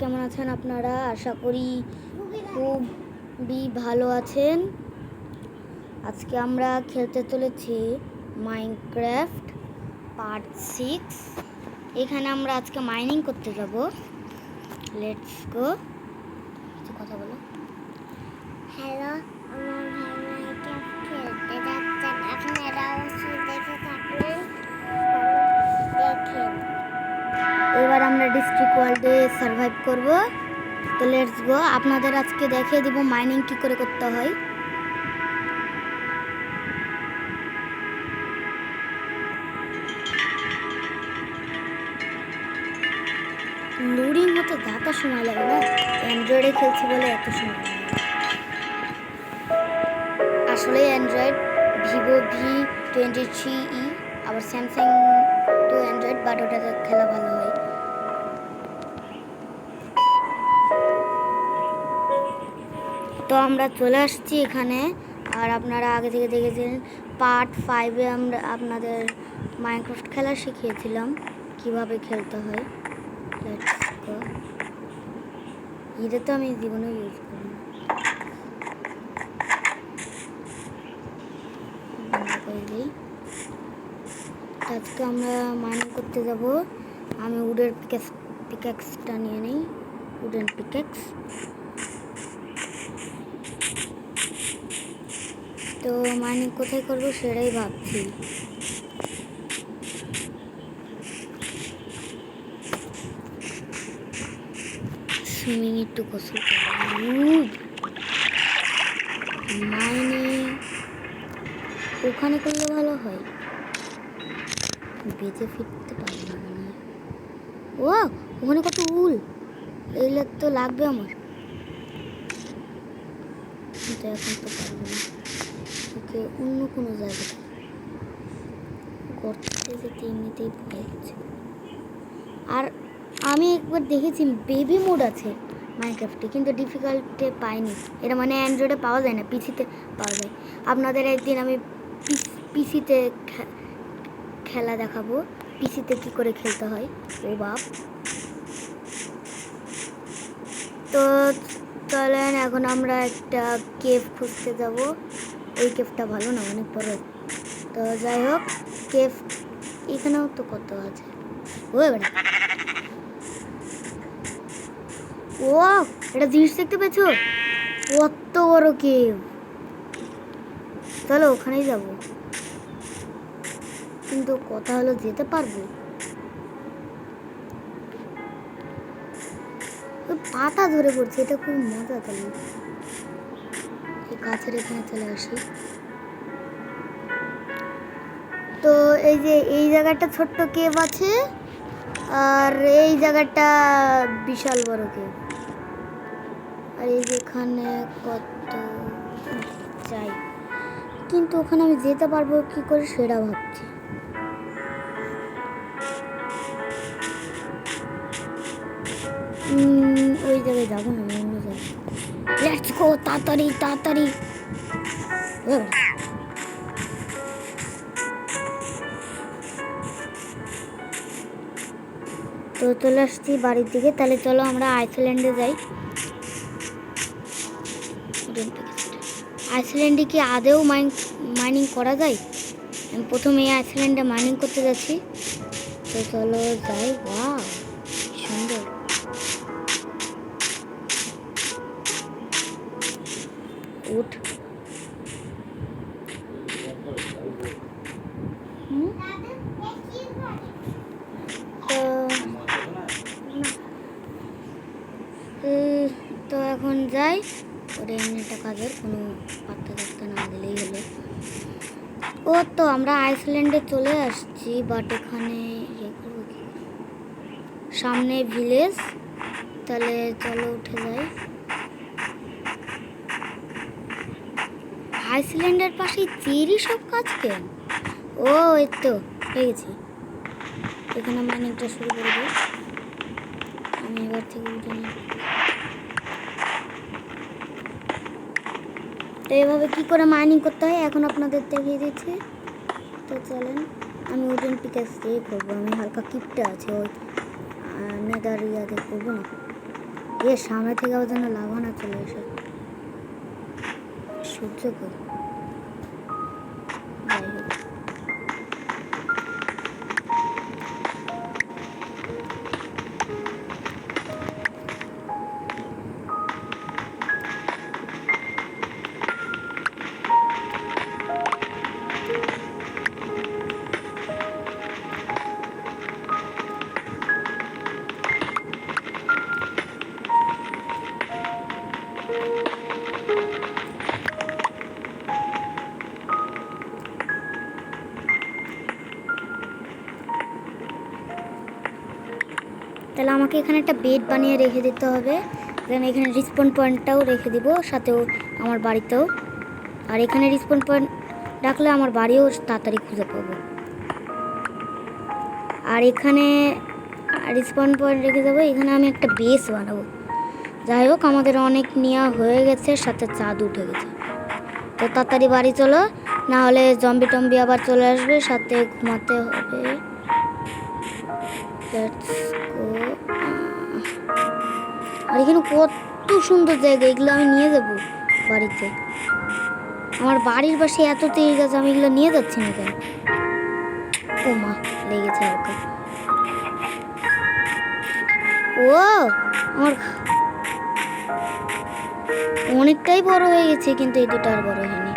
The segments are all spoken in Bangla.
কেমন আছেন আপনারা? আশা করি খুবই ভালো আছেন। আজকে আমরা খেলতে চলেছি মাইনক্রাফট পার্ট 6। এখানে আমরা আজকে মাইনিং করতে যাব। Let's go. কিছু কথা বলো। হ্যালো, আমরা মাইনক্রাফট খেলতে যাচ্ছেন। আপনারা অবশ্যই দেখে থাকবেন, দেখেন। এবার আমরা ডিস্ট্রিক্ট ওয়ার্ল্ডে সার্ভাইভ করব। তো লেটস গো। আপনাদের আজকে দেখিয়ে দিব মাইনিং কি করে করতে হয়। লোডিং হতে যাতা সময় লাগে না, অ্যান্ড্রয়েডে খেলছি বলে এত সময় লাগে। আসলে অ্যান্ড্রয়েড ভিভো V23e, আবার স্যামসাং তো অ্যান্ড্রয়েড, বাট ওটাতে খেলা ভালো হয়। তো আমরা চলে আসছি এখানে। আর আপনারা আগে থেকে দেখেছেন পার্ট 5-এ আমরা আপনাদের মাইনক্রাফট খেলা শিখিয়েছিলাম কিভাবে খেলতে হয়। এটা তো আমি জীবনে ইউজ করি না। আজকে আমরা মাইনিং করতে যাব। আমি উডের পিক্যাক্সটা নিয়ে নিই, উডেন পিক্যাক্স। তো মাইনিং কোথায় করবো সেটাই ভাবছি। সুইমিং একটু গোসল মাইনিং ওখানে করলে ভালো হয়। বেঁচে ফিরতে পারবো না মনে হয়। ও ওখানে কত উল, এইগুলো তো লাগবে আমার, কিন্তু এখন তো পারবো না। ওকে অন্য কোনো জায়গায় করতে যেতে এমনিতেই ভয় হচ্ছে। আর আমি একবার দেখেছি বেবি মোড আছে মাইনক্রাফটে, কিন্তু ডিফিকাল্টে পাইনি। এটা মানে অ্যান্ড্রয়েডে পাওয়া যায় না, পিসিতে পাওয়া যায়। আপনাদের একদিন আমি পিসিতে খেলা দেখাবো, পিসিতে কি করে খেলতে হয়। ও বাপ। তো চলেন এখন আমরা একটা কেভ খুঁজতে যাব। এই কেভটা ভালো না, অনেক বড়। তো যাই হোক, কেভ এখানেও তো কত আছে। ও এবার ও এটা জিনিস দেখতে পেয়েছো? কত বড় কেভ। চলো ওখানেই যাব, কিন্তু কথা হলো যেতে পারবো? পাতা ধরে পড়ছে, এটা খুব মজা। তাহলে এই গাছের এখানে চলে আসি। তো এই যে এই জায়গাটা ছোট্ট কেভ আছে, আর এই জায়গাটা বিশাল বড় কেভ। আর এই যেখানে কত চাই, কিন্তু ওখানে আমি যেতে পারবো কি করে সেটা ভাবছি। ওই জায়গায় যাবো না, অন্য জায়গায়। লেটস গো, তাড়াতাড়ি তাড়াতাড়ি। তো চলে আসছি বাড়ির দিকে। তাহলে চলো আমরা আইসল্যান্ডে যাই। আইসল্যান্ডে কি আদেও মাইনিং করা যায়? আমি প্রথমে এই আইসল্যান্ডে মাইনিং করতে যাচ্ছি। তো চলো যাই। ওয়াও সুন্দর। উঠ। তো এখন যাই। ওর এমনিটা কাজের কোনো পাত্তা টাত্তা না দিলেই হলো। ও তো আমরা আইসল্যান্ডে চলে আসছি, বাট এখানে ইয়ে করবো কি? সামনে ভিলেজ। তাহলে চলো উঠে যাই। আইসল্যান্ডের পাশে চেরি সব কাজ কেন? ও এই তো হয়ে গেছি। এখানে মাইনিংটা শুরু করে দিই। আমি এবার থেকে উঠে নিই। তো এভাবে কী করে মাইনিং করতে হয় এখন আপনাদের দেখিয়ে দিচ্ছি। তো চলেন, আমি উডেন পিক্যাক্স দিয়ে করবো। আমি হালকা কিপটে আছে, ওই নেদার ইয়াতে করবো না। এর সামনে থেকে আবার যেন লাভা না চলে এসে সূর্য কই যাই হোক। তাহলে আমাকে এখানে একটা বেড বানিয়ে রেখে দিতে হবে, দেন এখানে রিসপন পয়েন্টটাও রেখে দিব, সাথেও আমার বাড়িতেও। আর এখানে রিসপন পয়েন্ট রাখলে আমার বাড়িও তাড়াতাড়ি খুঁজে পাবো। আর এখানে রিসপন পয়েন্ট রেখে দেবো, এখানে আমি একটা বেস বানাবো। যাই হোক, আমাদের অনেক নেওয়া হয়ে গেছে, সাথে চাঁদ উঠে গেছে। তো তাড়াতাড়ি বাড়ি চলো, না হলে জম্বি টম্বি আবার চলে আসবে, সাথে ঘুমাতে হবে। Let's go. আর এখানে কত সুন্দর জায়গা, এগুলো আমি নিয়ে যাব বাড়িতে। আমার বাড়ির পাশে এত তেল গাছ, আমি এগুলো নিয়ে যাচ্ছি না কেন? ও মা, লেগেছে হালকা। ও আমার অনেকটাই বড় হয়ে গেছে, কিন্তু এই দুটো আর বড় হয়নি।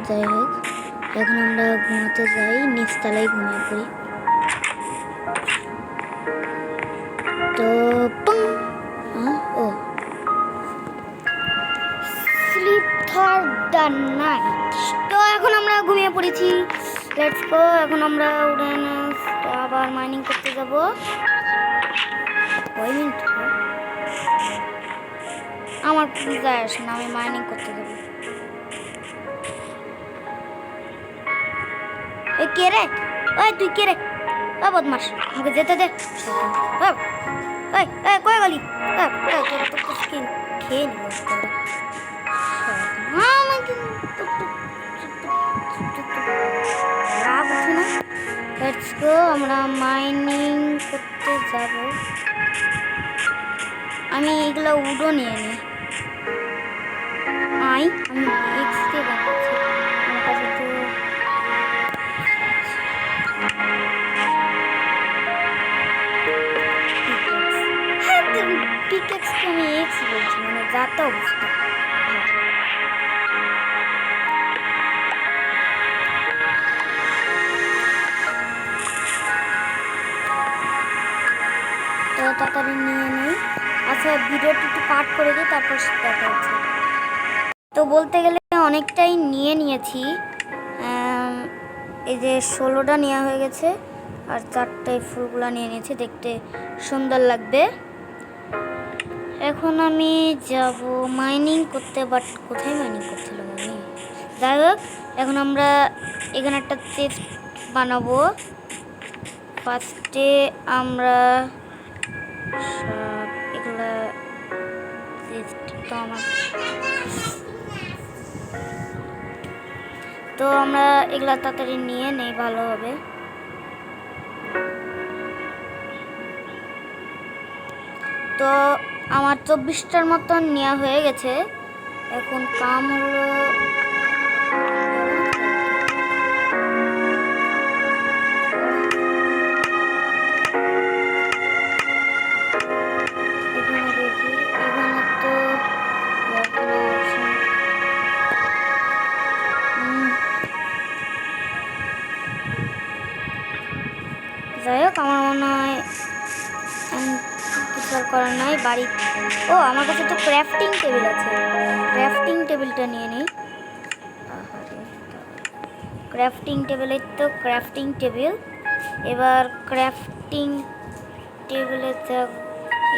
যাই হোক, এখন আমরা ঘুমাতে যাই, নিচতলায় ঘুমিয়ে পড়ি। তো ও স্লিপ ফর দ্য নাইট। তো এখন আমরা ঘুমিয়ে পড়েছি, লেটস গো। এখন আমরা উঠে আবার মাইনিং করতে যাব। কয় মিনিট আমার যায় আসে না, আমি মাইনিং করতে যাব। ওই কে রে? ওই তুই কে রে? ও বদমাস, আমাকে যেতে দে। কয় গলি খেয়ে নিব। রাগ উঠে না। লেটস গো, আমরা মাইনিং করতে যাব। আমি এগুলো উডো নিয়ে নিই। আমি এক্সকে দেখাচ্ছি, আমার কাছে তো পিকেক্সকে আমি এক্স বলছি, মানে যাতা অবস্থা। তো তাড়াতাড়ি নিয়ে নিই। আচ্ছা, ভিডিওটি একটু কাট করে দিই, তারপর দেখা হচ্ছে। তো বলতে গেলে অনেকটাই নিয়ে নিয়েছি। এই যে 16টা নেওয়া হয়ে গেছে, আর 4টায় ফুলগুলো নিয়ে নিয়েছি, দেখতে সুন্দর লাগবে। এখন আমি যাব মাইনিং করতে, বাট কোথায় মাইনিং করছিলাম আমি? যাই হোক, এখন আমরা এখানে একটা চেস্ট বানাবো। ফার্স্টে আমরা সব এগুলা তো আমরা এগুলা তাড়াতাড়ি নিয়ে নেই, ভালো হবে। তো আমার 24টার মতন নেওয়া হয়ে গেছে। এখন কাম হলো এখানে দেখি, এখানে তো যাই হোক, আমার মনে হয় কিছু আর করার নাই বাড়ি। ও, আমার কাছে তো ক্রাফটিং টেবিল আছে, ক্রাফটিং টেবিলটা নিয়ে নিই। ক্রাফটিং টেবিলের তো ক্রাফটিং টেবিল। এবার ক্রাফটিং টেবিলের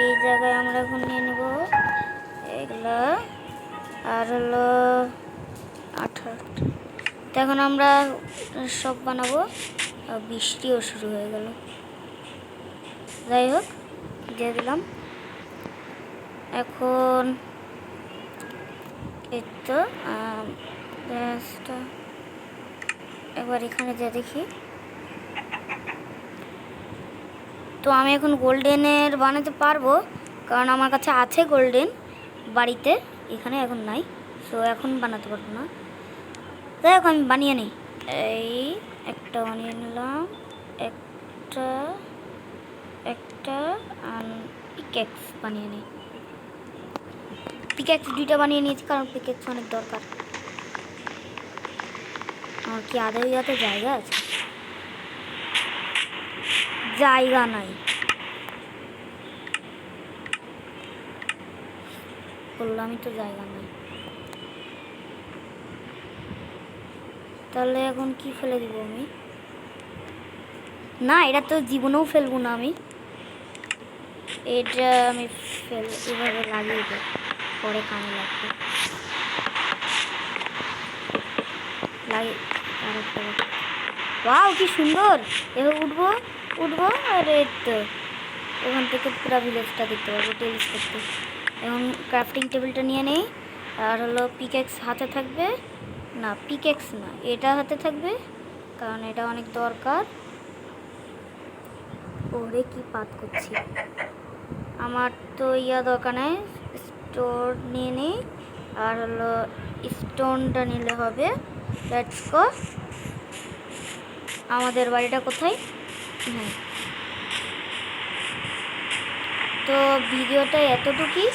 এই জায়গায় আমরা এখন নিয়ে নেব এগুলা, আর হলো 18। তো এখন আমরা সব বানাবো। বৃষ্টিও শুরু হয়ে গেল। যাই হোক, দিয়ে দিলাম। এখন এই তো একবার এখানে যা দেখি। তো তো আমি এখন গোল্ডেনের বানাতে পারবো, কারণ আমার কাছে আছে গোল্ডেন বাড়িতে, এখানে এখন নাই। সো এখন বানাতে পারবো না, তাই এখন আমি বানিয়ে নিই। এই একটা বানিয়ে নিলাম, একটা একটা পিকেক্স বানিয়ে নিই। পিকেক্স 2টা বানিয়ে নিয়েছি, কারণ পিকেক্স অনেক দরকার। আমার কি আদৌ ইয়াতে জায়গা আছে? জায়গা নাই, বললামই তো জায়গা নাই। তাহলে এখন কি ফেলে দিব আমি? না, এটা তো জীবনেও ফেলবো না আমি। এটা আমি এভাবে লাগিয়ে দেব, পরে কামে লাগবে। ওয়াও কি সুন্দর! এভাবে উঠবো উঠবো, আর এই তো ওখান থেকে পুরো ভিলেজটা দেখতে পাবো টেলিস্কোপ। এখন ক্রাফটিং টেবিলটা নিয়ে নেই, আর হলো পিকেক্স হাতে থাকবে। না, পিকেক্স না, এটা হাতে থাকবে, কারণ এটা অনেক দরকার। ওরে কি পাত করছি, আমার তো দরকার নেই। স্টোর নিয়ে নিই, আর হলো স্টোনটা নিলে হবে। Let's go. আমাদের বাড়িটা কোথায়? হ্যাঁ, তো ভিডিওটা এতটুকুই।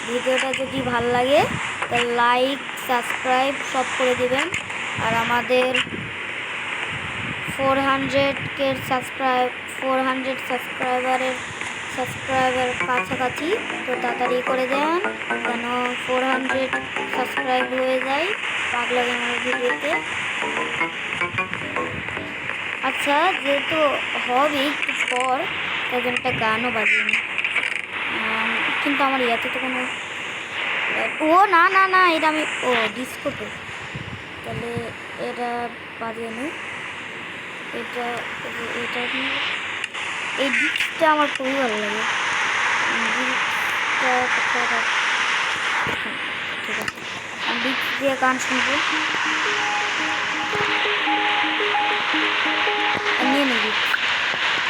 ভিডিওটা যদি ভালো লাগে তাহলে লাইক সাবস্ক্রাইব সব করে দিবেন। আর আমাদের 400 সাবস্ক্রাইবার কাছাকাছি, তো তাড়াতাড়ি করে দেন যেন 400 সাবস্ক্রাইব হয়ে যায় পাগলা গেমার ভিডিওতে। আচ্ছা, যেহেতু হবে একটু পর, তাই জন্য একটা গানও বাজিয়ে নিই। কিন্তু আমার ইয়াতে তো কোনো না না না, এটা আমি ডিসকোতে, তাহলে এটা বাজিয়ে নিই। এটা এই ডিস্কটা আমার খুবই ভালো লাগে। ডিস্কটা কোথায়? ঠিক আছে, আমি ডিস্ক দিয়ে গান শুনবো। নিয়ে নিবি।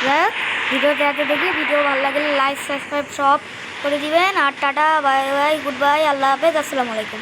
যাই হোক, ভিডিওটা এত দেখি, ভিডিও ভালো লাগলে লাইক সাবস্ক্রাইব সব করে দিবেন। আর tata, bye bye, good bye, আল্লাহ হাফেজ, আসসালামু আলাইকুম।